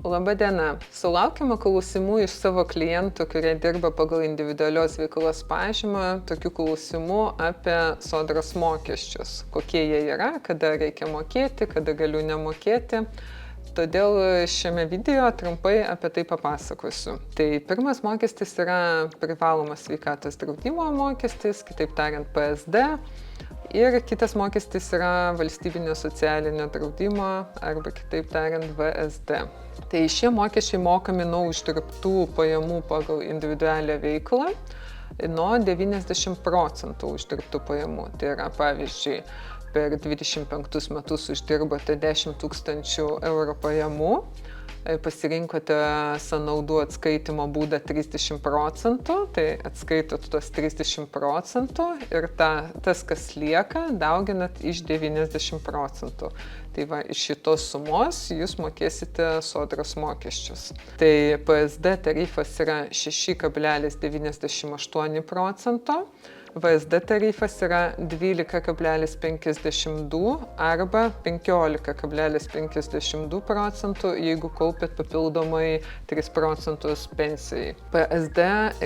Labadiena. Sulaukiame klausimų iš savo klientų, kurie dirba pagal individualios veiklos pažymą, tokių klausimų apie sodros mokesčius. Kokie jie yra, kada reikia mokėti, kada galiu nemokėti. Todėl šiame video trumpai apie tai papasakosiu. Tai pirmas mokestis yra privalomas sveikatos draudimo mokestis, kitaip tariant PSD. Ir kitas mokestis yra valstybinio socialinio draudimo arba kitaip tariant VSD. Tai šie mokesčiai mokami nuo uždirbtų pajamų pagal individualią veiklą nuo 90% uždirbtų pajamų. Tai yra, pavyzdžiui, per 25 metus uždirbote 10 000 eurų pajamų, pasirinkote sąnaudų atskaitimo būdą 30%, tai atskaitot tuos 30% ir tas, kas lieka, dauginat iš 90%. Tai va, iš šitos sumos jūs mokėsite sodros mokesčius. Tai PSD tarifas yra 6,98%, VSD tarifas yra 12,52 arba 15,52%, jeigu kaupėt papildomai 3% pensijai. PSD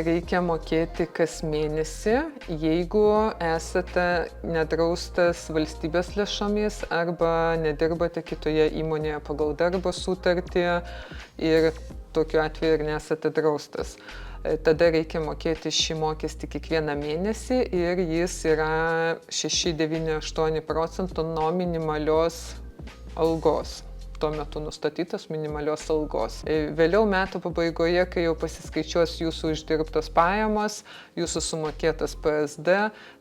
reikia mokėti kas mėnesį, jeigu esate nedraustas valstybės lėšomis arba nedirbate kitoje įmonėje pagal darbo sutartį ir tokiu atveju ir nesate draustas. Tada reikia mokėti šį mokestį kiekvieną mėnesį ir jis yra 6,98% nuo minimalios algos. Tuo metu nustatytos minimalios algos. Vėliau metų pabaigoje, kai jau pasiskaičiuos jūsų uždirbtos pajamos, jūsų sumokėtas PSD,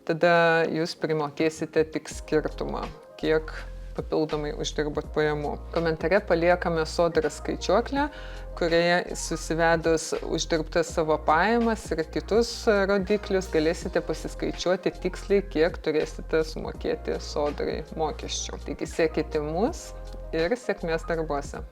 tada jūs primokėsite tik skirtumą, kiek papildomai uždirbot pajamų. Komentare paliekame sodros skaičiuoklę, kurioje susivedus uždirbtas savo pajamas ir kitus rodiklius galėsite pasiskaičiuoti tiksliai, kiek turėsite sumokėti sodrai mokesčių. Taigi sekite mus ir sėkmės darbuose.